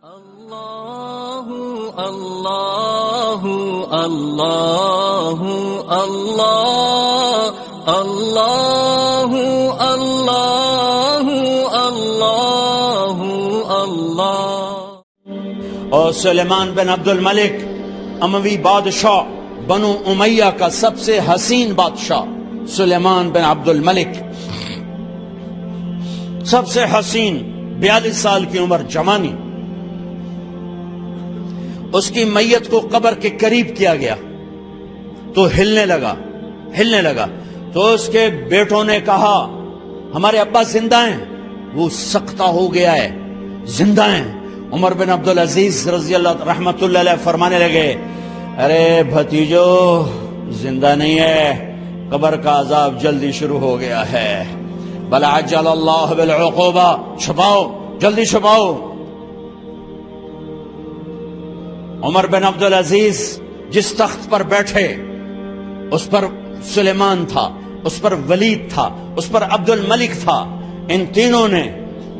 اللہ اللہ اللہ اللہ اللہ اللہ اللہ اللہ۔ اور سلیمان بن عبد الملک اموی بادشاہ بنو امیہ کا سب سے حسین بادشاہ سلیمان بن عبد الملک، سب سے حسین، 42 سال کی عمر، جوانی۔ اس کی میت کو قبر کے قریب کیا گیا تو ہلنے لگا تو اس کے بیٹوں نے کہا ہمارے ابا زندہ ہیں، وہ سکتہ ہو گیا ہے، زندہ ہیں۔ عمر بن عبدالعزیز رضی اللہ رحمت اللہ علیہ فرمانے لگے ارے بھتیجو زندہ نہیں ہے، قبر کا عذاب جلدی شروع ہو گیا ہے، بل عجل اللہ بالعقوبہ، چھپاؤ، جلدی چھپاؤ۔ عمر بن عبدالعزیز جس تخت پر بیٹھے اس پر سلیمان تھا، اس پر ولید تھا، اس پر عبد الملک تھا۔ ان تینوں نے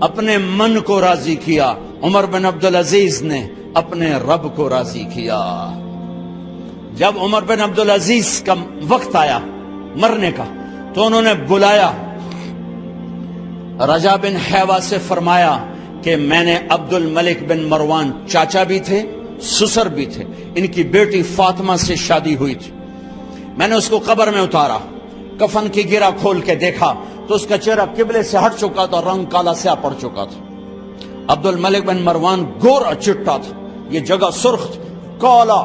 اپنے من کو راضی کیا، عمر بن عبدالعزیز نے اپنے رب کو راضی کیا۔ جب عمر بن عبدالعزیز کا وقت آیا مرنے کا تو انہوں نے بلایا رجا بن حیوہ سے، فرمایا کہ میں نے عبد الملک بن مروان، چاچا بھی تھے سسر بھی تھے، ان کی بیٹی فاطمہ سے شادی ہوئی تھی، میں نے اس کو قبر میں اتارا، کفن کی گرہ کھول کے دیکھا تو اس کا چہرہ قبلے سے ہٹ چکا تھا، رنگ کالا سیاہ پڑ چکا تھا۔ عبد الملک بن مروان گورا چٹا تھا، یہ جگہ سرخ تھی، کالا۔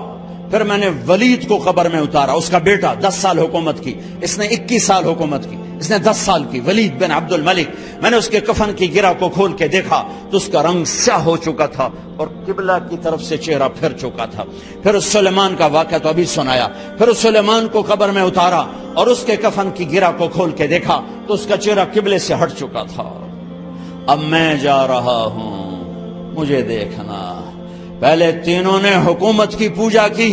پھر میں نے ولید کو قبر میں اتارا، اس کا بیٹا، 10 سال حکومت کی، اس نے 21 سال حکومت کی، اس نے 10 سال کی، ولید بن عبد الملک۔ میں نے اس کے کفن کی گرہ کو کھول کے دیکھا تو اس کا رنگ سیاہ ہو چکا تھا اور قبلہ کی طرف سے چہرہ پھر چکا تھا۔ پھر اس سلیمان کا واقعہ تو ابھی سنایا۔ پھر اس سلیمان کو قبر میں اتارا اور اس کے کفن کی گرہ کو کھول کے دیکھا تو اس کا چہرہ قبلے سے ہٹ چکا تھا۔ اب میں جا رہا ہوں، مجھے دیکھنا۔ پہلے تینوں نے حکومت کی پوجا کی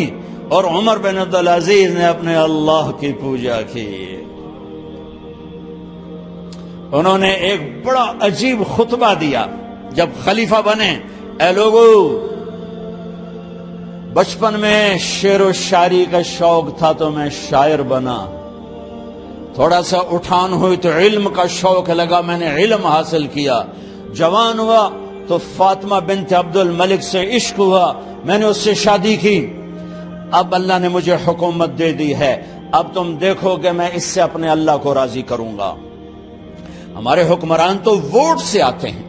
اور عمر بن عبدالعزیز نے اپنے اللہ کی پوجا کی۔ انہوں نے ایک بڑا عجیب خطبہ دیا جب خلیفہ بنے، اے لوگو، بچپن میں شعر و شاعری کا شوق تھا تو میں شاعر بنا، تھوڑا سا اٹھان ہوئی تو علم کا شوق لگا، میں نے علم حاصل کیا، جوان ہوا تو فاطمہ بنت عبد الملک سے عشق ہوا، میں نے اس سے شادی کی، اب اللہ نے مجھے حکومت دے دی ہے، اب تم دیکھو کہ میں اس سے اپنے اللہ کو راضی کروں گا۔ ہمارے حکمران تو ووٹ سے آتے ہیں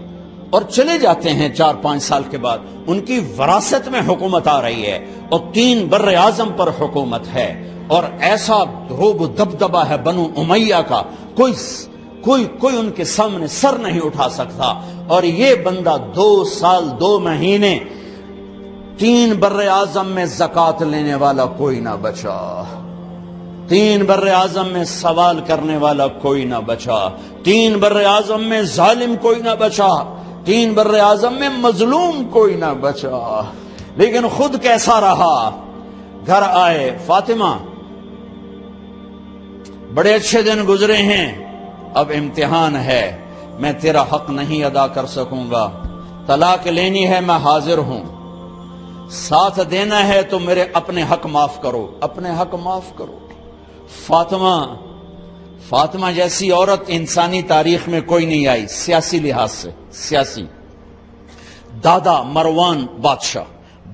اور چلے جاتے ہیں 4-5 سال کے بعد، ان کی وراثت میں حکومت آ رہی ہے اور 3 بر اعظم پر حکومت ہے، اور ایسا دھوب و دبدبہ ہے بنو امیہ کا، کوئی ان کے سامنے سر نہیں اٹھا سکتا۔ اور یہ بندہ 2 سال 2 مہینے 3 بر اعظم میں زکوٰۃ لینے والا کوئی نہ بچا، 3 بر اعظم میں سوال کرنے والا کوئی نہ بچا، 3 بر اعظم میں ظالم کوئی نہ بچا، 3 بر اعظم میں مظلوم کوئی نہ بچا۔ لیکن خود کیسا رہا؟ گھر آئے، فاطمہ بڑے اچھے دن گزرے ہیں، اب امتحان ہے، میں تیرا حق نہیں ادا کر سکوں گا، طلاق لینی ہے میں حاضر ہوں، ساتھ دینا ہے تو میرے اپنے حق معاف کرو، اپنے حق معاف کرو۔ فاطمہ جیسی عورت انسانی تاریخ میں کوئی نہیں آئی، سیاسی لحاظ سے، سیاسی۔ دادا مروان بادشاہ،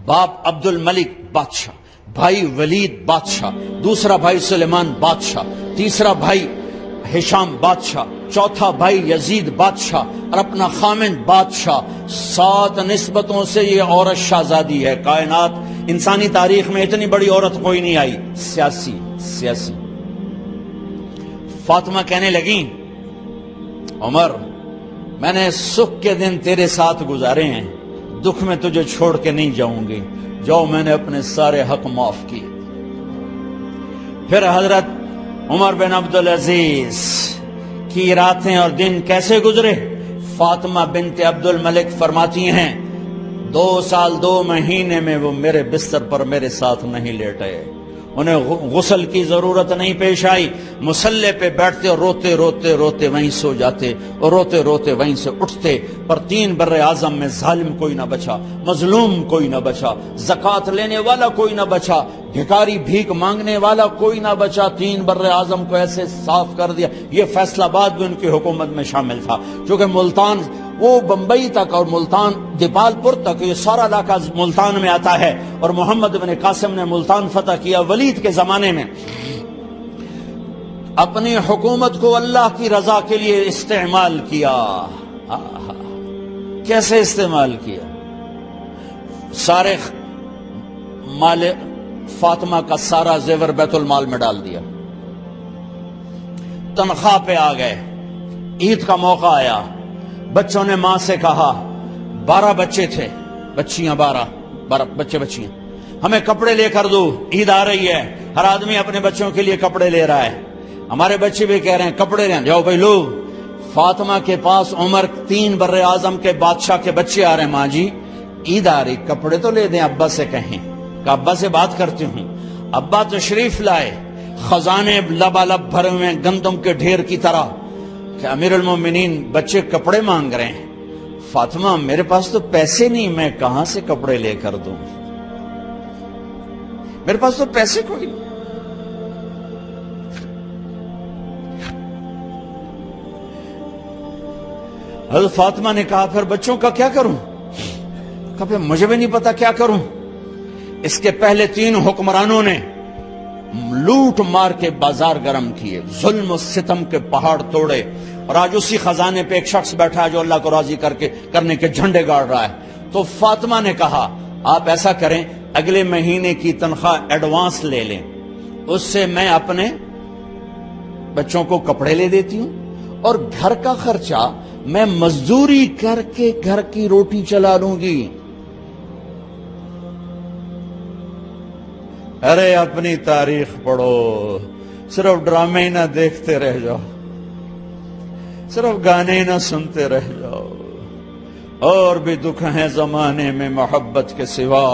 باپ عبد الملک بادشاہ، بھائی ولید بادشاہ، دوسرا بھائی سلیمان بادشاہ، تیسرا بھائی ہشام بادشاہ، چوتھا بھائی یزید بادشاہ اور اپنا خامند بادشاہ۔ 7 نسبتوں سے یہ عورت شہزادی ہے۔ کائنات انسانی تاریخ میں اتنی بڑی عورت کوئی نہیں آئی، سیاسی۔ فاطمہ کہنے لگیں عمر، میں نے سکھ کے دن تیرے ساتھ گزارے ہیں، دکھ میں تجھے چھوڑ کے نہیں جاؤں گی، جاؤ، میں نے اپنے سارے حق معاف کیے۔ پھر حضرت عمر بن عبدالعزیز کی راتیں اور دن کیسے گزرے؟ فاطمہ بنت عبد الملک فرماتی ہیں 2 سال 2 مہینے میں وہ میرے بستر پر میرے ساتھ نہیں لیٹے، انہیں غسل کی ضرورت نہیں پیش آئی، مسلح پہ بیٹھتے اور روتے روتے روتے وہیں سو جاتے اور روتے روتے وہیں سے اٹھتے، پر 3 بر اعظم میں ظالم کوئی نہ بچا، مظلوم کوئی نہ بچا، زکوٰۃ لینے والا کوئی نہ بچا، بھکاری بھیک مانگنے والا کوئی نہ بچا۔ 3 بر اعظم کو ایسے صاف کر دیا۔ یہ فیصل آباد بھی ان کی حکومت میں شامل تھا، چونکہ ملتان وہ بمبئی تک اور ملتان دیپال پور تک یہ سارا علاقہ ملتان میں آتا ہے، اور محمد بن قاسم نے ملتان فتح کیا ولید کے زمانے میں۔ اپنی حکومت کو اللہ کی رضا کے لیے استعمال کیا۔ کیسے استعمال کیا؟ سارے مال فاطمہ کا سارا زیور بیت المال میں ڈال دیا، تنخواہ پہ آ گئے، عید کا موقع آیا، بچوں نے ماں سے کہا، 12 بچے تھے، بچیاں 12 بچے بچیاں، ہمیں کپڑے لے کر دو، عید آ رہی ہے، ہر آدمی اپنے بچوں کے لیے کپڑے لے رہا ہے، ہمارے بچے بھی کہہ رہے ہیں کپڑے لیں، جاؤ بھائی لو۔ فاطمہ کے پاس عمر 3 بر اعظم کے بادشاہ کے بچے آ رہے ہیں، ماں جی عید آ رہی، کپڑے تو لے دیں، ابا سے کہیں کہ ابا سے بات کرتی ہوں۔ ابا تشریف لائے، خزانے لبالب بھرے ہوئے گندم کے ڈھیر کی طرح، کہ امیر المومنین بچے کپڑے مانگ رہے ہیں۔ فاطمہ میرے پاس تو پیسے نہیں، میں کہاں سے کپڑے لے کر دوں، میرے پاس تو پیسے کوئی نہیں۔ حضرت فاطمہ نے کہا پھر بچوں کا کیا کروں؟ کہا پھر مجھے بھی نہیں پتا کیا کروں۔ اس کے پہلے 3 حکمرانوں نے لوٹ مار کے بازار گرم کیے، ظلم و ستم کے پہاڑ توڑے، اور آج اسی خزانے پہ ایک شخص بیٹھا ہے جو اللہ کو راضی کرنے کے جھنڈے گاڑ رہا ہے۔ تو فاطمہ نے کہا آپ ایسا کریں، اگلے مہینے کی تنخواہ ایڈوانس لے لیں، اس سے میں اپنے بچوں کو کپڑے لے دیتی ہوں، اور گھر کا خرچہ میں مزدوری کر کے گھر کی روٹی چلا لوں گی۔ ارے اپنی تاریخ پڑھو، صرف ڈرامے نہ دیکھتے رہ جاؤ، صرف گانے نہ سنتے رہ جاؤ۔ اور بھی دکھ ہیں زمانے میں محبت کے سوا،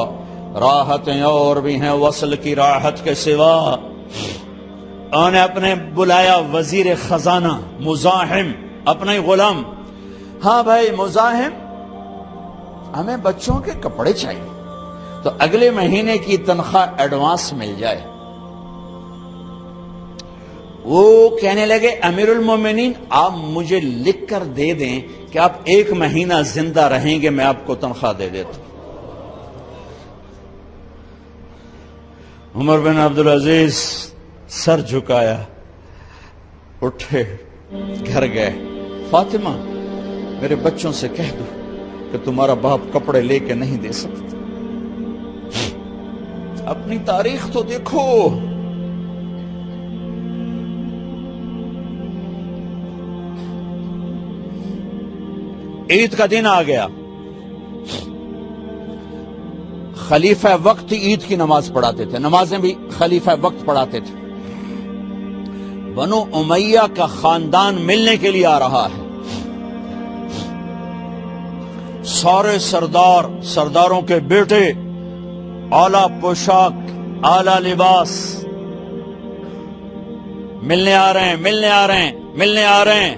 راحتیں اور بھی ہیں وصل کی راحت کے سوا۔ انہوں نے اپنے بلایا وزیر خزانہ مزاحم، اپنا ہی غلام، ہاں بھائی مزاحم ہمیں بچوں کے کپڑے چاہیے، تو اگلے مہینے کی تنخواہ ایڈوانس مل جائے۔ وہ کہنے لگے امیر المومنین آپ مجھے لکھ کر دے دیں کہ آپ 1 مہینہ زندہ رہیں گے، میں آپ کو تنخواہ دے دیتا ہوں۔ عمر بن عبدالعزیز سر جھکایا، اٹھے، گھر گئے، فاطمہ میرے بچوں سے کہہ دو کہ تمہارا باپ کپڑے لے کے نہیں دے سکتا۔ اپنی تاریخ تو دیکھو، عید کا دن آ گیا، خلیفہ وقت عید کی نماز پڑھاتے تھے، نمازیں بھی خلیفہ وقت پڑھاتے تھے۔ بنو امیہ کا خاندان ملنے کے لیے آ رہا ہے، سارے سرداروں کے بیٹے اعلیٰ پوشاک، اعلیٰ لباس، ملنے آ رہے ہیں۔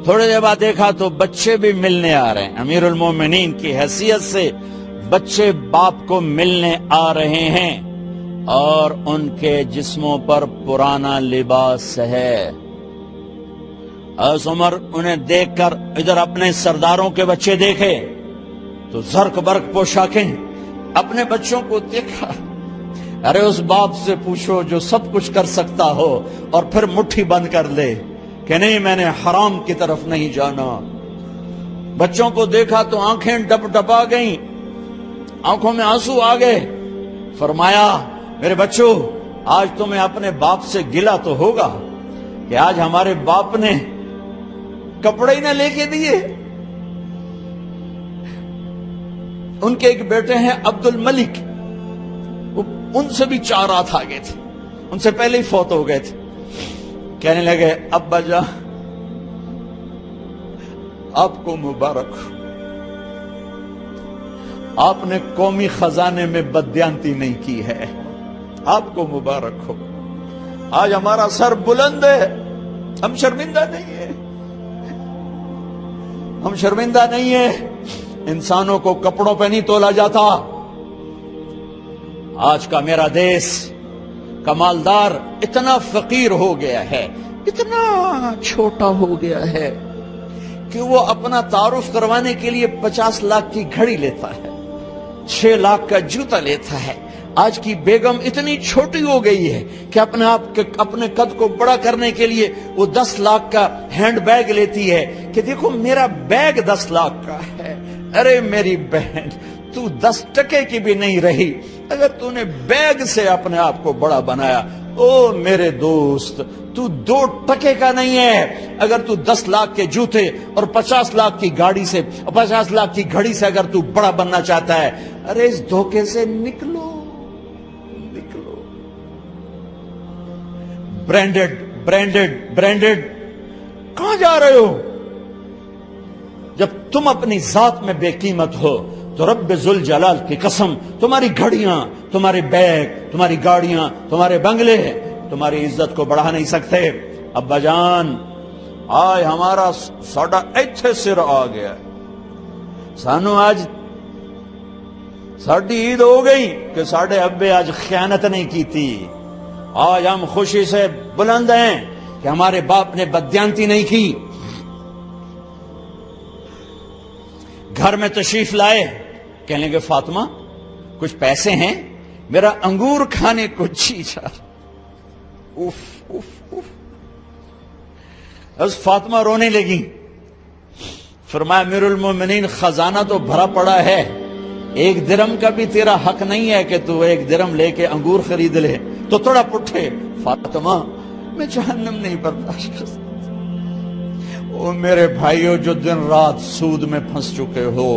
تھوڑے دیر بعد دیکھا تو بچے بھی ملنے آ رہے ہیں، امیر المومنین کی حیثیت سے بچے باپ کو ملنے آ رہے ہیں، اور ان کے جسموں پر پرانا لباس ہے۔ حضرت عمر انہیں دیکھ کر ادھر اپنے سرداروں کے بچے دیکھے تو زرق برق پوشاکیں، اپنے بچوں کو دیکھا۔ ارے اس باپ سے پوچھو جو سب کچھ کر سکتا ہو اور پھر مٹھی بند کر لے کہ نہیں میں نے حرام کی طرف نہیں جانا۔ بچوں کو دیکھا تو آنکھیں ڈب ڈبا گئیں، آنکھوں میں آنسو آ گئے۔ فرمایا میرے بچوں آج تمہیں اپنے باپ سے گلہ تو ہوگا کہ آج ہمارے باپ نے کپڑے ہی نہ لے کے دیے۔ ان کے ایک بیٹے ہیں عبد الملک، ان سے بھی 4 رات آگے تھے، ان سے پہلے ہی فوت ہو گئے تھے۔ کہنے لگے ابا جان آپ کو مبارک ہو، آپ نے قومی خزانے میں بددیانتی نہیں کی ہے، آپ کو مبارک ہو۔ آج ہمارا سر بلند ہے، ہم شرمندہ نہیں ہیں، ہم شرمندہ نہیں ہیں۔ انسانوں کو کپڑوں پہ نہیں تولا جاتا۔ آج کا میرا دیس کا مالدار اتنا فقیر ہو گیا ہے، اتنا چھوٹا ہو گیا ہے کہ وہ اپنا تعارف کروانے کے لیے 50 لاکھ کی گھڑی لیتا ہے، 6 لاکھ کا جوتا لیتا ہے۔ آج کی بیگم اتنی چھوٹی ہو گئی ہے کہ اپنے قد کو بڑا کرنے کے لیے وہ 10 لاکھ کا ہینڈ بیگ لیتی ہے کہ دیکھو میرا بیگ 10 لاکھ کا ہے۔ ارے میری بہن، تو 10 ٹکے کی بھی نہیں رہی اگر تو نے بیگ سے اپنے آپ کو بڑا بنایا۔ او میرے دوست، تو 2 ٹکے کا نہیں ہے اگر تو 10 لاکھ کے جوتے اور 50 لاکھ کی گاڑی سے، 50 لاکھ کی گھڑی سے اگر تو بڑا بننا چاہتا ہے۔ ارے اس دھوکے سے نکلو، نکلو۔ برانڈڈ برانڈڈ برانڈڈ، کہاں جا رہے ہو؟ جب تم اپنی ذات میں بے قیمت ہو تو رب ذوالجلال کی قسم، تمہاری گھڑیاں، تمہارے بیگ، تمہاری گاڑیاں، تمہارے بنگلے تمہاری عزت کو بڑھا نہیں سکتے۔ ابا جان، آج ہمارا ساڈا ایتھے سر آ گیا، سانو آج ساڈی عید ہو گئی کہ ساڈے ابے آج خیانت نہیں کی تھی۔ آج ہم خوشی سے بلند ہیں کہ ہمارے باپ نے بددیانتی نہیں کی۔ گھر میں تشریف لائے، کہنے لگے فاطمہ کچھ پیسے ہیں، میرا انگور کھانے کو جی چاہ۔ اف اف اف، بس فاطمہ رونے لگی۔ فرمایا امیر المومنین، خزانہ تو بھرا پڑا ہے، 1 درم کا بھی تیرا حق نہیں ہے کہ تو 1 درم لے کے انگور خرید لے۔ تو تھوڑا پٹھے، فاطمہ میں جہنم نہیں برداشت کر سکتا۔ او میرے بھائیو، جو دن رات سود میں پھنس چکے ہو،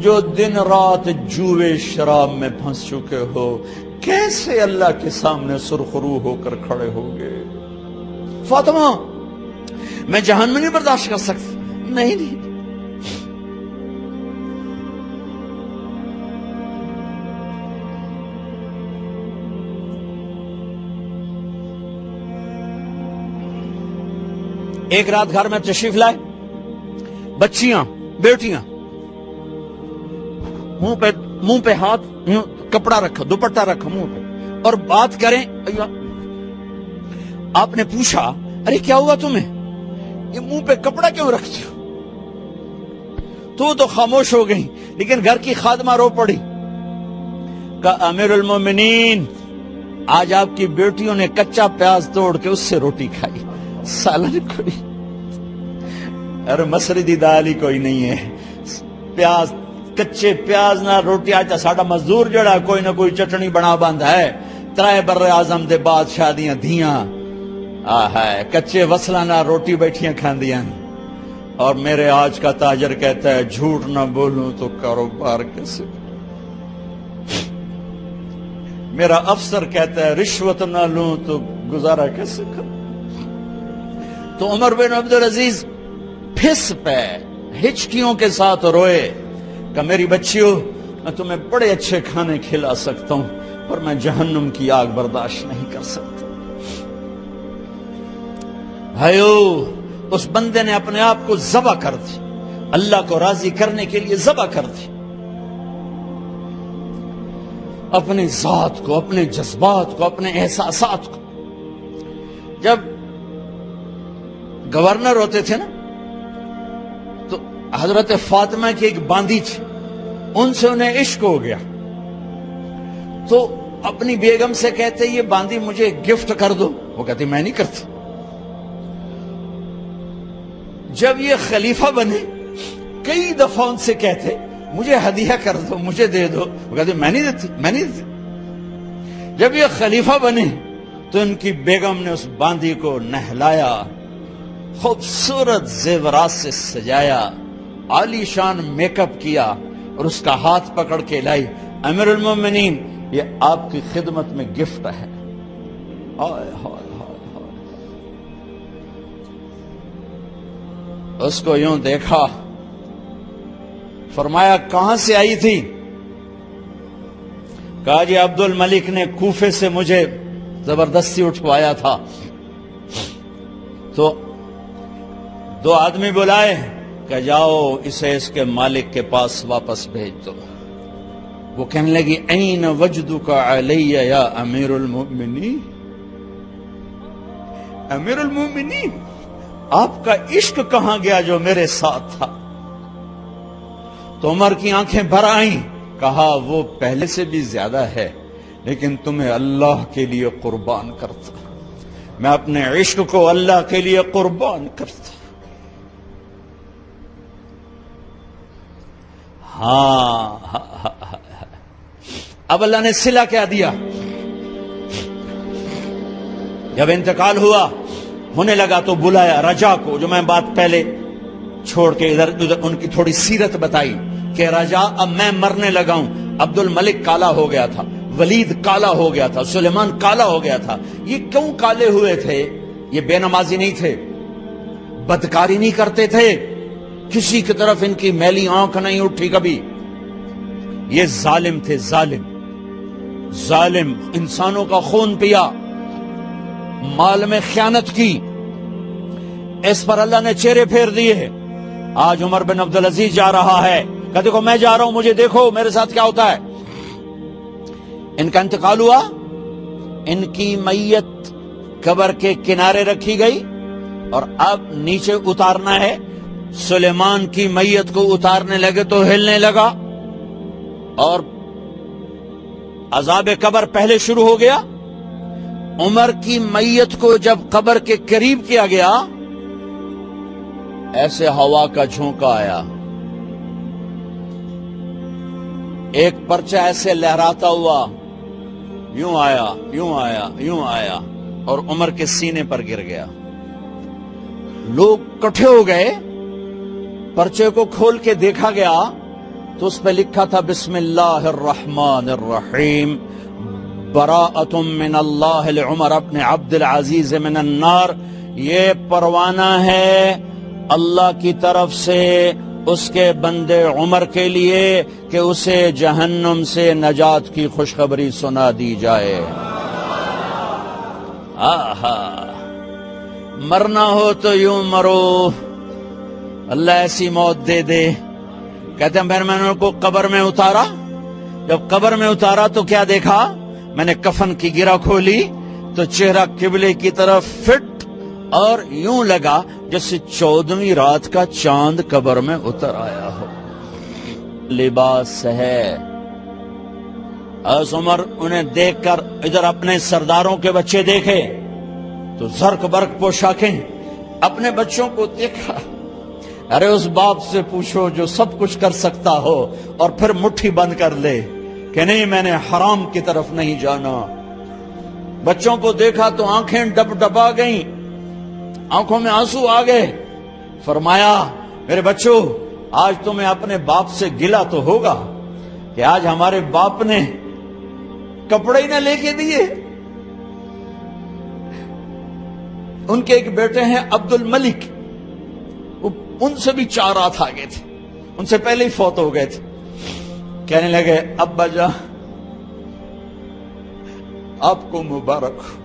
جو دن رات جوے شراب میں پھنس چکے ہو، کیسے اللہ کے سامنے سرخرو ہو کر کھڑے ہوگے؟ فاطمہ میں جہنم نہیں برداشت کر سکتا۔ نہیں، ایک رات گھر میں تشریف لائے، بچیاں، بیٹیاں، منہ پہ ہاتھ، کپڑا رکھا، دوپٹہ رکھا منہ پہ، اور بات کریں۔ آپ نے پوچھا ارے کیا ہوا تمہیں، یہ منہ پہ کپڑا کیوں رکھتے ہو؟ تو خاموش ہو گئی، لیکن گھر کی خادمہ رو پڑی۔ کہا امیر المومنین، آج آپ کی بیٹیوں نے کچا پیاز توڑ کے اس سے روٹی کھائی، سالن کوئی، ارے مسردی دال ہی کوئی نہیں ہے، پیاز، کچے پیاز نہ روٹی۔ آج ساڈا مزدور جڑا کوئی نہ کوئی چٹنی بنا بند ہے، 3 بر اعظم دے بادشاہ دیاں دھیاں کچے وصلہ نہ روٹی بیٹھیاں کھاندیاں۔ اور میرے آج کا تاجر کہتا ہے جھوٹ نہ بولوں تو کاروبار کیسے، میرا افسر کہتا ہے رشوت نہ لوں تو گزارا کیسے کروں۔ تو عمر بن عبدالعزیز پھس پہ ہچکیوں کے ساتھ روئے کہ میری بچیوں، میں تمہیں بڑے اچھے کھانے کھلا سکتا ہوں پر میں جہنم کی آگ برداشت نہیں کر سکتا۔ بھائیو، اس بندے نے اپنے آپ کو ذبح کر دی، اللہ کو راضی کرنے کے لیے ذبح کر دی، اپنی ذات کو، اپنے جذبات کو، اپنے احساسات کو۔ جب گورنر ہوتے تھے نا تو حضرت فاطمہ کی ایک باندی تھی، ان سے انہیں عشق ہو گیا، تو اپنی بیگم سے کہتے یہ باندی مجھے گفٹ کر دو، وہ کہتی میں نہیں کرتی۔ جب یہ خلیفہ بنے کئی دفعہ ان سے کہتے مجھے ہدیہ کر دو، مجھے دے دو، وہ کہتے میں نہیں دیتی، میں نہیں دیتی۔ جب یہ خلیفہ بنے تو ان کی بیگم نے اس باندی کو نہلایا، خوبصورت زیورات سے سجایا، عالی شان میک اپ کیا اور اس کا ہاتھ پکڑ کے لائی، امیر المومنین یہ آپ کی خدمت میں گفٹ ہے۔ ہائے ہائے ہائے ہائے، اس کو یوں دیکھا، فرمایا کہاں سے آئی تھی؟ کہا جی عبد الملک نے کوفے سے مجھے زبردستی اٹھوایا تھا. تو 2 آدمی بلائے کہ جاؤ اسے اس کے مالک کے پاس واپس بھیج دو. وہ کہنے لگی این وجدک علی یا امیر المؤمنین. امیر المؤمنین آپ کا عشق کہاں گیا جو میرے ساتھ تھا؟ تو عمر کی آنکھیں بھر آئیں. کہا وہ پہلے سے بھی زیادہ ہے لیکن تمہیں اللہ کے لیے قربان کرتا. میں اپنے عشق کو اللہ کے لیے قربان کرتا. ہاں اب اللہ نے صلہ کیا دیا. جب انتقال ہوا ہونے لگا تو بلایا رجا کو, جو میں بات پہلے چھوڑ کے ادھر ان کی تھوڑی سیرت بتائی کہ رجا اب میں مرنے لگا ہوں. عبد الملک کالا ہو گیا تھا, ولید کالا ہو گیا تھا, سلیمان کالا ہو گیا تھا. یہ کیوں کالے ہوئے تھے؟ یہ بے نمازی نہیں تھے, بدکاری نہیں کرتے تھے, کسی کی طرف ان کی میلی آنکھ نہیں اٹھی کبھی. یہ ظالم تھے, ظالم انسانوں کا خون پیا, مال میں خیانت کی. اس پر اللہ نے چہرے پھیر دیے. آج عمر بن عبدالعزیز جا رہا ہے کہ دیکھو میں جا رہا ہوں, مجھے دیکھو میرے ساتھ کیا ہوتا ہے. ان کا انتقال ہوا, ان کی میت قبر کے کنارے رکھی گئی اور اب نیچے اتارنا ہے. سلیمان کی میت کو اتارنے لگے تو ہلنے لگا اور عذاب قبر پہلے شروع ہو گیا. عمر کی میت کو جب قبر کے قریب کیا گیا ایسے ہوا کا جھونکا آیا, ایک پرچہ ایسے لہراتا ہوا یوں آیا, یوں آیا, یوں آیا اور عمر کے سینے پر گر گیا. لوگ کٹھے ہو گئے, پرچے کو کھول کے دیکھا گیا تو اس پہ لکھا تھا بسم اللہ الرحمن الرحیم براءۃ من اللہ لعمر بن عبد العزیز من النار. یہ پروانہ ہے اللہ کی طرف سے اس کے بندے عمر کے لیے کہ اسے جہنم سے نجات کی خوشخبری سنا دی جائے. آہا, مرنا ہو تو یوں مرو, اللہ ایسی موت دے دے. کہتے ہیں پھر میں نے ان کو قبر میں اتارا. جب قبر میں اتارا تو کیا دیکھا؟ میں نے کفن کی گرہ کھولی تو چہرہ قبلے کی طرف فٹ اور یوں لگا جیسے 14ویں رات کا چاند قبر میں اتر آیا ہو. لباس ہے. عمر انہیں دیکھ کر ادھر اپنے سرداروں کے بچے دیکھے تو زرق برق پوشاکیں, اپنے بچوں کو دیکھا. ارے اس باپ سے پوچھو جو سب کچھ کر سکتا ہو اور پھر مٹھی بند کر لے کہ نہیں میں نے حرام کی طرف نہیں جانا. بچوں کو دیکھا تو آنکھیں ڈب ڈبا گئیں, آنکھوں میں آنسو آ گئے. فرمایا میرے بچوں آج تمہیں اپنے باپ سے گلہ تو ہوگا کہ آج ہمارے باپ نے کپڑے ہی نہ لے کے دیے. ان کے ایک بیٹے ہیں عبد الملک, ان سے بھی 4 رات آگے تھے, ان سے پہلے ہی فوت ہو گئے تھے. کہنے لگے ابا جان آپ کو مبارک ہو,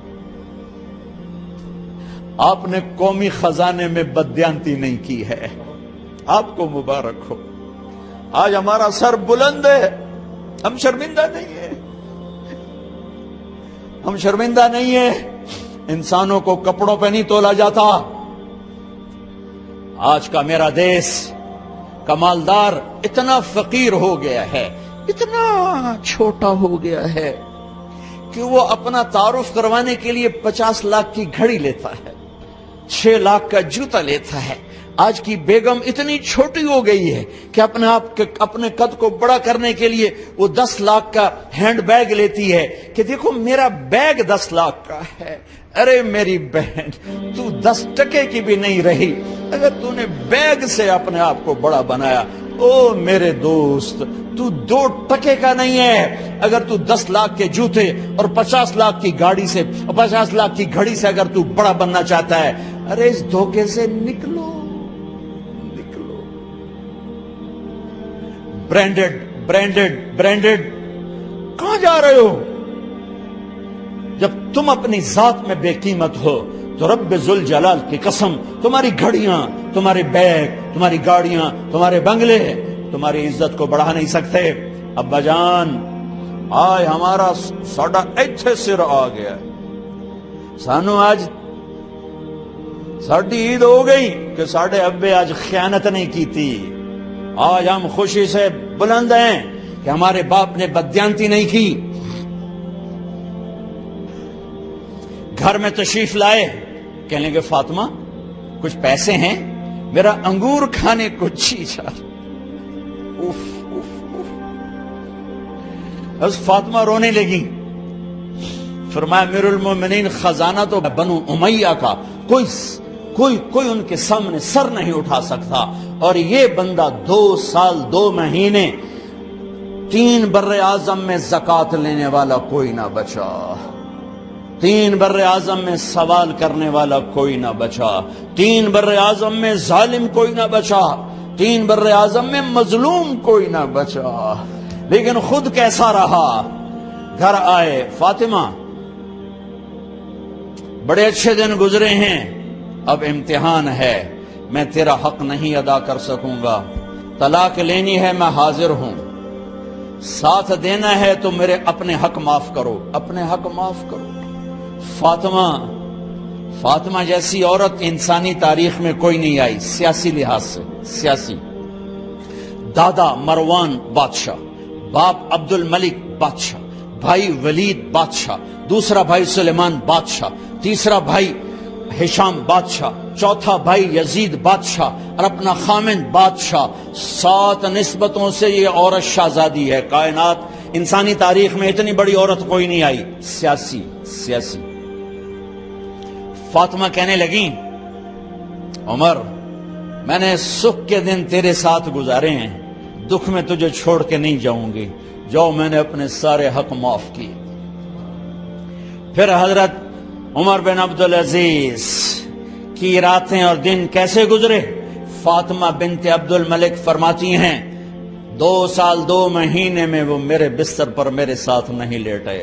آپ نے قومی خزانے میں بددیانتی نہیں کی ہے, آپ کو مبارک ہو. آج ہمارا سر بلند ہے, ہم شرمندہ نہیں ہیں, ہم شرمندہ نہیں ہیں. انسانوں کو کپڑوں پہ نہیں تولا جاتا. آج کا میرا دیس کا مالدار اتنا فقیر ہو گیا ہے, اتنا چھوٹا ہو گیا ہے کہ وہ اپنا تعارف کروانے کے لیے 50 لاکھ کی گھڑی لیتا ہے, 6 لاکھ کا جوتا لیتا ہے. آج کی بیگم اتنی چھوٹی ہو گئی ہے کہ اپنے قد کو بڑا کرنے کے لیے وہ 10 لاکھ کا ہینڈ بیگ لیتی ہے کہ دیکھو میرا بیگ 10 لاکھ کا ہے. ارے میری بہن تو 10 ٹکے کی بھی نہیں رہی اگر تو نے بیگ سے اپنے آپ کو بڑا بنایا. او میرے دوست تو 2 ٹکے کا نہیں ہے اگر تو 10 لاکھ کے جوتے اور 50 لاکھ کی گاڑی سے اور 50 لاکھ کی گھڑی سے اگر تو بڑا بننا چاہتا ہے. ارے اس دھوکے سے نکلو. برانڈڈ برانڈڈ برانڈڈ کہاں جا رہے ہو؟ جب تم اپنی ذات میں بے قیمت ہو تو رب ذوالجلال کی قسم تمہاری گھڑیاں، تمہارے بیگ، تمہاری گاڑیاں، تمہارے بنگلے تمہاری عزت کو بڑھا نہیں سکتے۔ ابا جان آج ہمارا ساڈا ایتھے سر آ گیا، سانو آج ساڈی عید ہو گئی کہ ساڈے ابے آج خیانت نہیں کی تھی۔ آج ہم خوشی سے بلند ہیں کہ ہمارے باپ نے بددیانتی نہیں کی۔ گھر میں تشریف لائے، کہنے لگے فاطمہ کچھ پیسے ہیں، میرا انگور کھانے کو جی چاہ۔ بس فاطمہ رونے لگی۔ فرمایا امیر المومنین خزانہ تو بنو امیہ کا کوئی ان کے سامنے سر نہیں اٹھا سکتا، اور یہ بندہ 2 سال 2 مہینے 3 بر اعظم میں زکوٰۃ لینے والا کوئی نہ بچا، 3 بر اعظم میں سوال کرنے والا کوئی نہ بچا، 3 بر اعظم میں ظالم کوئی نہ بچا، 3 بر اعظم میں مظلوم کوئی نہ بچا۔ لیکن خود کیسا رہا؟ گھر آئے، فاطمہ بڑے اچھے دن گزرے ہیں، اب امتحان ہے، میں تیرا حق نہیں ادا کر سکوں گا، طلاق لینی ہے میں حاضر ہوں، ساتھ دینا ہے تو میرے اپنے حق معاف کرو، اپنے حق معاف کرو۔ فاطمہ جیسی عورت انسانی تاریخ میں کوئی نہیں آئی، سیاسی لحاظ سے، سیاسی۔ دادا مروان بادشاہ، باپ عبد الملک بادشاہ، بھائی ولید بادشاہ، دوسرا بھائی سلیمان بادشاہ، تیسرا بھائی ہشام بادشاہ، چوتھا بھائی یزید بادشاہ، اور اپنا خامند بادشاہ۔ 7 نسبتوں سے یہ عورت شہزادی ہے۔ کائنات انسانی تاریخ میں اتنی بڑی عورت کوئی نہیں آئی، سیاسی۔ فاطمہ کہنے لگی عمر میں نے سکھ کے دن تیرے ساتھ گزارے ہیں، دکھ میں تجھے چھوڑ کے نہیں جاؤں گی، جو میں نے اپنے سارے حق معاف کیے۔ پھر حضرت عمر بن عبدالعزیز کی راتیں اور دن کیسے گزرے؟ فاطمہ بنت عبد الملک فرماتی ہیں 2 سال 2 مہینے میں وہ میرے بستر پر میرے ساتھ نہیں لیٹے،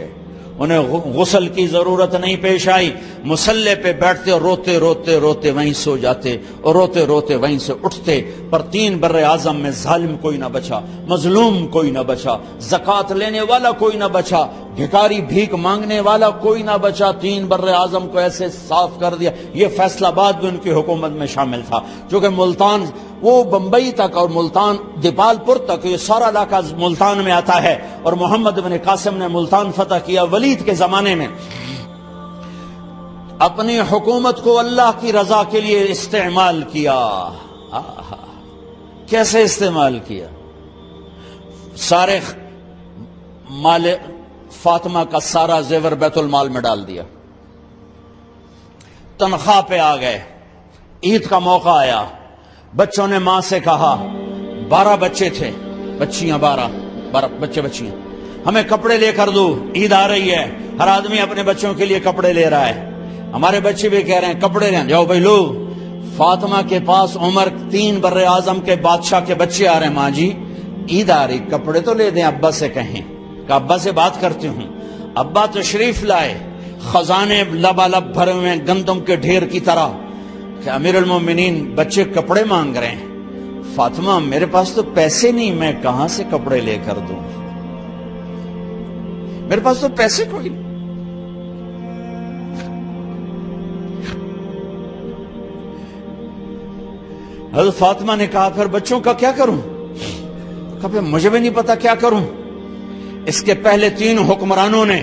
انہیں غسل کی ضرورت نہیں پیش آئی، مصلے پہ بیٹھتے اور روتے وہیں سو جاتے، اور روتے وہیں سے اٹھتے، پر 3 بر اعظم میں ظالم کوئی نہ بچا، مظلوم کوئی نہ بچا، زکوٰۃ لینے والا کوئی نہ بچا، بھکاری بھیک مانگنے والا کوئی نہ بچا۔ 3 بر اعظم کو ایسے صاف کر دیا۔ یہ فیصلہ آباد بھی ان کی حکومت میں شامل تھا، جو کہ ملتان وہ بمبئی تک اور ملتان دیپال پور تک یہ سارا علاقہ ملتان میں آتا ہے، اور محمد بن قاسم نے ملتان فتح کیا ولید کے زمانے میں۔ اپنی حکومت کو اللہ کی رضا کے لیے استعمال کیا۔ کیسے استعمال کیا؟ سارے مال فاطمہ کا سارا زیور بیت المال میں ڈال دیا، تنخواہ پہ آ گئے، عید کا موقع آیا، بچوں نے ماں سے کہا 12 بچے تھے، بچیاں 12 بچے بچیاں، ہمیں کپڑے لے کر دو، عید آ رہی ہے، ہر آدمی اپنے بچوں کے لیے کپڑے لے رہا ہے، ہمارے بچے بھی کہہ رہے ہیں کپڑے لیں، جاؤ بھائی لو۔ فاطمہ کے پاس عمر 3 بر اعظم کے بادشاہ کے بچے آ رہے ہیں، ماں جی عید آ رہی، کپڑے تو لے دیں، ابا سے کہیں کہ ابا سے بات کرتی ہوں۔ ابا تشریف لائے، خزانے لبالب بھرے ہوئے گندم کے ڈھیر کی طرح، کہ امیر المومنین بچے کپڑے مانگ رہے ہیں۔ فاطمہ میرے پاس تو پیسے نہیں، میں کہاں سے کپڑے لے کر دوں، میرے پاس تو پیسے کوئی نہیں۔ حضرت فاطمہ نے کہا پھر بچوں کا کیا کروں؟ کہا پھر مجھے بھی نہیں پتا کیا کروں۔ اس کے پہلے 3 حکمرانوں نے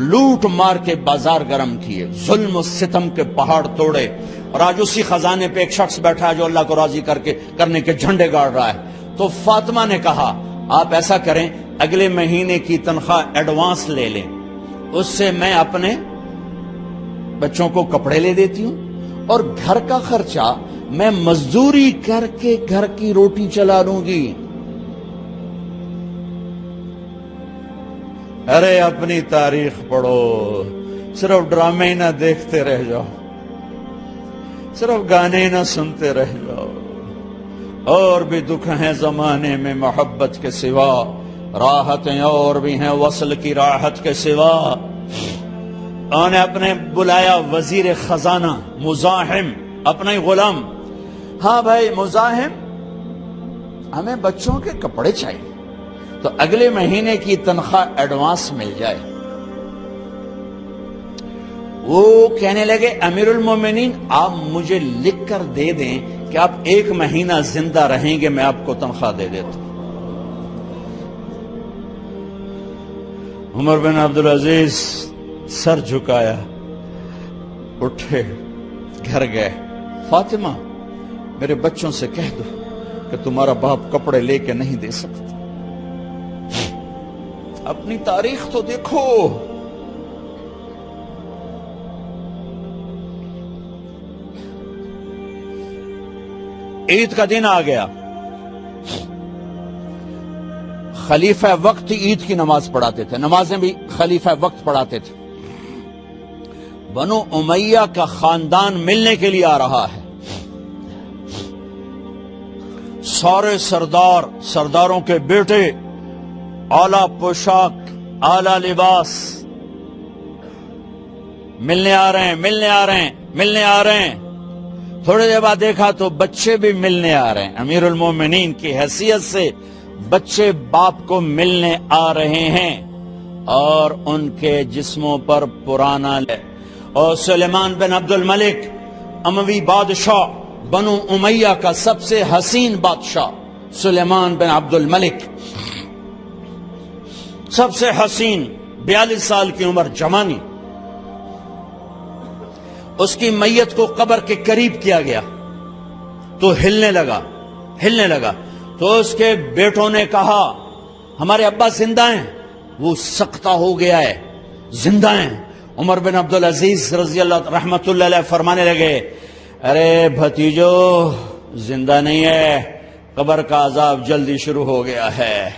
لوٹ مار کے بازار گرم کیے، ظلم و ستم کے پہاڑ توڑے، اور آج اسی خزانے پہ ایک شخص بیٹھا ہے جو اللہ کو راضی کرنے کے جھنڈے گاڑ رہا ہے۔ تو فاطمہ نے کہا آپ ایسا کریں، اگلے مہینے کی تنخواہ ایڈوانس لے لیں، اس سے میں اپنے بچوں کو کپڑے لے دیتی ہوں، اور گھر کا خرچہ میں مزدوری کر کے گھر کی روٹی چلا لوں گی۔ ارے اپنی تاریخ پڑھو، صرف ڈرامے نہ دیکھتے رہ جاؤ، صرف گانے نہ سنتے رہ جاؤ، اور بھی دکھ ہیں زمانے میں محبت کے سوا، راحتیں اور بھی ہیں وصل کی راحت کے سوا۔ انہوں نے اپنے بلایا وزیر خزانہ مزاحم، اپنا ہی غلام. ہاں بھائی مزاحم، ہمیں بچوں کے کپڑے چاہیے تو اگلے مہینے کی تنخواہ ایڈوانس مل جائے. وہ کہنے لگے امیر المومنین آپ مجھے لکھ کر دے دیں کہ آپ 1 مہینہ زندہ رہیں گے، میں آپ کو تنخواہ دے دیتا ہوں. عمر بن عبدالعزیز سر جھکایا، اٹھے، گھر گئے. فاطمہ میرے بچوں سے کہہ دو کہ تمہارا باپ کپڑے لے کے نہیں دے سکتا. اپنی تاریخ تو دیکھو. عید کا دن آ گیا، خلیفہ وقت عید کی نماز پڑھاتے تھے، نمازیں بھی خلیفہ وقت پڑھاتے تھے. بنو امیہ کا خاندان ملنے کے لیے آ رہا ہے. سارے سرداروں کے بیٹے اعلی پوشاک، اعلی لباس، ملنے آ رہے ہیں. تھوڑے دیر بعد دیکھا تو بچے بھی ملنے آ رہے ہیں. امیر المومنین کی حیثیت سے بچے باپ کو ملنے آ رہے ہیں اور ان کے جسموں پر پرانا اور سلیمان بن عبد الملک اموی بادشاہ بنو امیہ کا سب سے حسین بادشاہ سلیمان بن عبد الملک، سب سے حسین، 42 سال کی عمر، جوانی. اس کی میت کو قبر کے قریب کیا گیا تو ہلنے لگا تو اس کے بیٹوں نے کہا ہمارے ابا زندہ ہیں. وہ سکتہ ہو گیا ہے، زندہ ہیں. عمر بن عبدالعزیز رضی اللہ رحمت اللہ علیہ فرمانے لگے ارے بھتیجو زندہ نہیں ہے، قبر کا عذاب جلدی شروع ہو گیا ہے.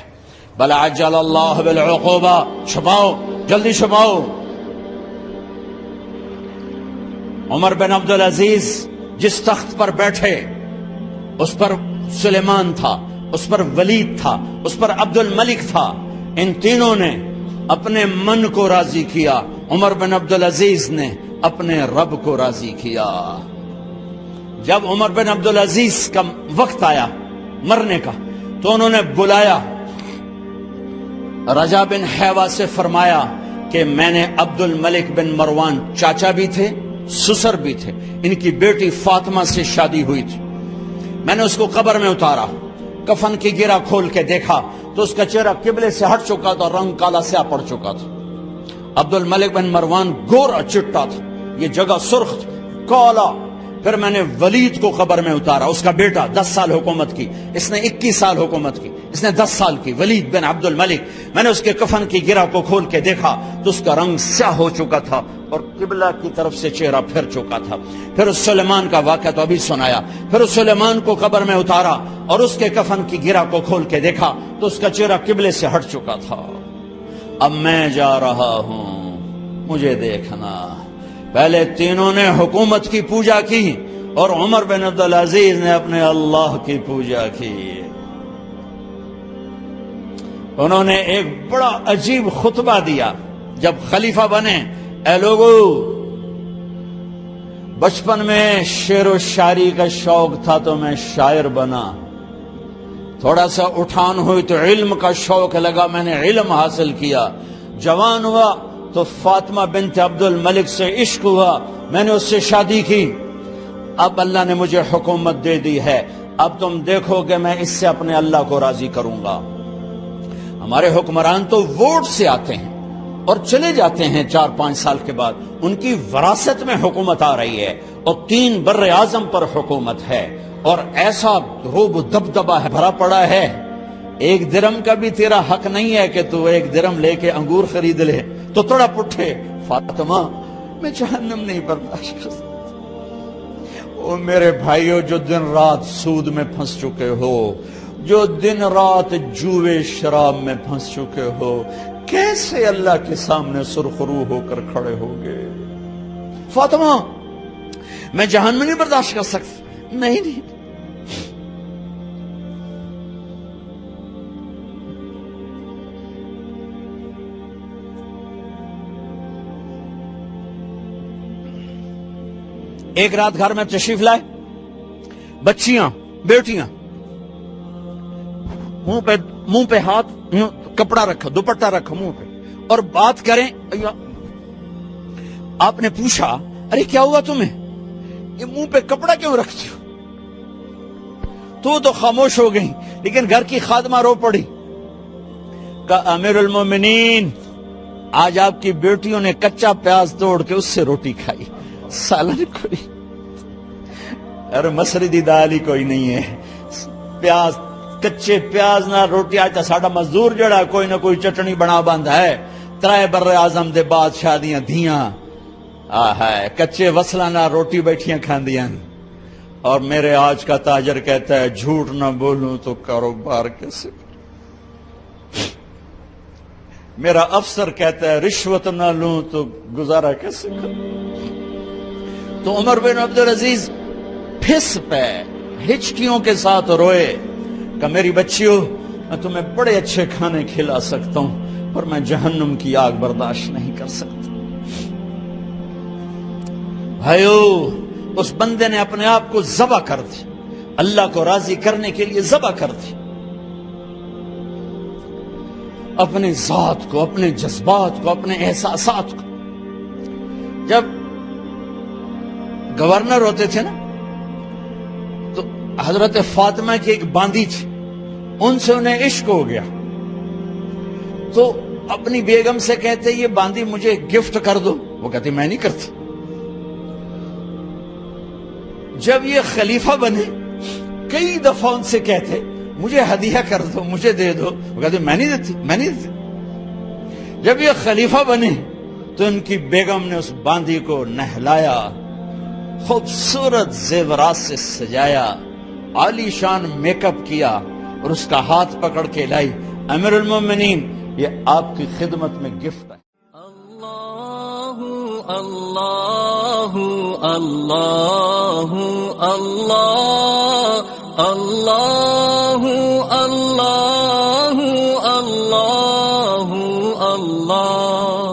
بل عجل اللہ بالعقوبہ، چھپاؤ، جلدی چھپاؤ. عمر بن عبدالعزیز جس تخت پر بیٹھے اس پر سلیمان تھا، اس پر ولید تھا، اس پر عبد الملک تھا. ان تینوں نے اپنے من کو راضی کیا، عمر بن عبدالعزیز نے اپنے رب کو راضی کیا. جب عمر بن عبدالعزیز کا وقت آیا مرنے کا تو انہوں نے بلایا رجا بن حیوہ سے، فرمایا کہ میں نے عبد الملک بن مروان، چاچا بھی تھے سسر بھی تھے، ان کی بیٹی فاطمہ سے شادی ہوئی تھی. میں نے اس کو قبر میں اتارا، کفن کی گرہ کھول کے دیکھا تو اس کا چہرہ قبلے سے ہٹ چکا تھا، رنگ کالا سیاہ پڑ چکا تھا. عبد الملک بن مروان گورا چٹا تھا، یہ جگہ سرخ تھی، کالا. پھر میں نے ولید کو قبر میں اتارا، اس کا بیٹا 10 سال حکومت کی، اس نے 21 سال حکومت کی، اس نے 10 سال کی، ولید بن عبد الملک. میں نے اس کے کفن کی گرہ کو کھول کے دیکھا تو اس کا رنگ سیاہ ہو چکا تھا اور قبلہ کی طرف سے چہرہ پھر چکا تھا. پھر اس سلیمان کا واقعہ تو ابھی سنایا. پھر اس سلیمان کو قبر میں اتارا اور اس کے کفن کی گرہ کو کھول کے دیکھا تو اس کا چہرہ قبلے سے ہٹ چکا تھا. اب میں جا رہا ہوں، مجھے دیکھنا. پہلے تینوں نے حکومت کی پوجا کی اور عمر بن عبدالعزیز نے اپنے اللہ کی پوجا کی. انہوں نے ایک بڑا عجیب خطبہ دیا جب خلیفہ بنے. اے لوگو، بچپن میں شعر و شاعری کا شوق تھا تو میں شاعر بنا. تھوڑا سا اٹھان ہوئی تو علم کا شوق لگا، میں نے علم حاصل کیا. جوان ہوا تو فاطمہ بنت عبد الملک سے عشق ہوا، میں نے اس سے شادی کی. اب اللہ نے مجھے حکومت دے دی ہے، اب تم دیکھو کہ میں اس سے اپنے اللہ کو راضی کروں گا. ہمارے حکمران تو ووٹ سے آتے ہیں اور چلے جاتے ہیں 4-5 سال کے بعد. ان کی وراثت میں حکومت آ رہی ہے اور 3 بر اعظم پر حکومت ہے اور ایسا روب و دبدبہ بھرا پڑا ہے. 1 درم کا بھی تیرا حق نہیں ہے کہ تو 1 درم لے کے انگور خرید لے. تو تھوڑا پٹھے فاطمہ میں جہنم نہیں برداشت کر سکتا. او میرے بھائیو، جو دن رات سود میں پھنس چکے ہو، جو دن رات جوے شراب میں پھنس چکے ہو، کیسے اللہ کے سامنے سرخرو ہو کر کھڑے ہوگے؟ فاطمہ میں جہنم نہیں برداشت کر سکتا. نہیں ایک رات گھر میں تشریف لائے، بچیاں بیٹیاں، منہ پہ ہاتھ، کپڑا رکھا، دوپٹہ رکھا منہ پہ، اور بات کریں۔ آپ نے پوچھا ارے کیا ہوا تمہیں، یہ منہ پہ کپڑا کیوں رکھتی ہو؟ تو خاموش ہو گئی، لیکن گھر کی خادمہ رو پڑی، کہا امیر المومنین آج آپ کی بیٹیوں نے کچا پیاز توڑ کے اس سے روٹی کھائی، سالن کوئی، ارے مسری دی دال ہی کوئی نہیں ہے، پیاز، کچے پیاز نہ روٹی۔ آج تا ساڈا مزدور جڑا کوئی نہ کوئی چٹنی بنا بند ہے، ترائے بر اعظم دے بادشاہ دیاں دھیاں کچے وصلہ نہ روٹی بیٹھیاں کھاندیاں۔ اور میرے آج کا تاجر کہتا ہے جھوٹ نہ بولوں تو کاروبار کیسے کروں، میرا افسر کہتا ہے رشوت نہ لوں تو گزارا کیسے کروں۔ تو عمر بن عبدالعزیز پھس پہ ہچکیوں کے ساتھ روئے کہ میری بچیوں میں تمہیں بڑے اچھے کھانے کھلا سکتا ہوں پر میں جہنم کی آگ برداشت نہیں کر سکتا۔ بھائیو، اس بندے نے اپنے آپ کو ذبح کر دی، اللہ کو راضی کرنے کے لیے ذبح کر دی، اپنے ذات کو، اپنے جذبات کو، اپنے احساسات کو۔ جب گورنر ہوتے تھے نا تو حضرت فاطمہ کی ایک باندی تھی، ان سے انہیں عشق ہو گیا، تو اپنی بیگم سے کہتے یہ باندی مجھے گفٹ کر دو، وہ کہتے میں نہیں کرتی۔ جب یہ خلیفہ بنے کئی دفعہ ان سے کہتے مجھے ہدیہ کر دو، مجھے دے دو، وہ کہتے میں نہیں دیتی، میں نہیں دیتی۔ جب یہ خلیفہ بنے تو ان کی بیگم نے اس باندی کو نہلایا، خوبصورت زیورات سے سجایا، عالی شان میک اپ کیا اور اس کا ہاتھ پکڑ کے لائی، امیر المومنین یہ آپ کی خدمت میں گفٹ ہے۔ اللہ اللہ اللہ اللہ اللہ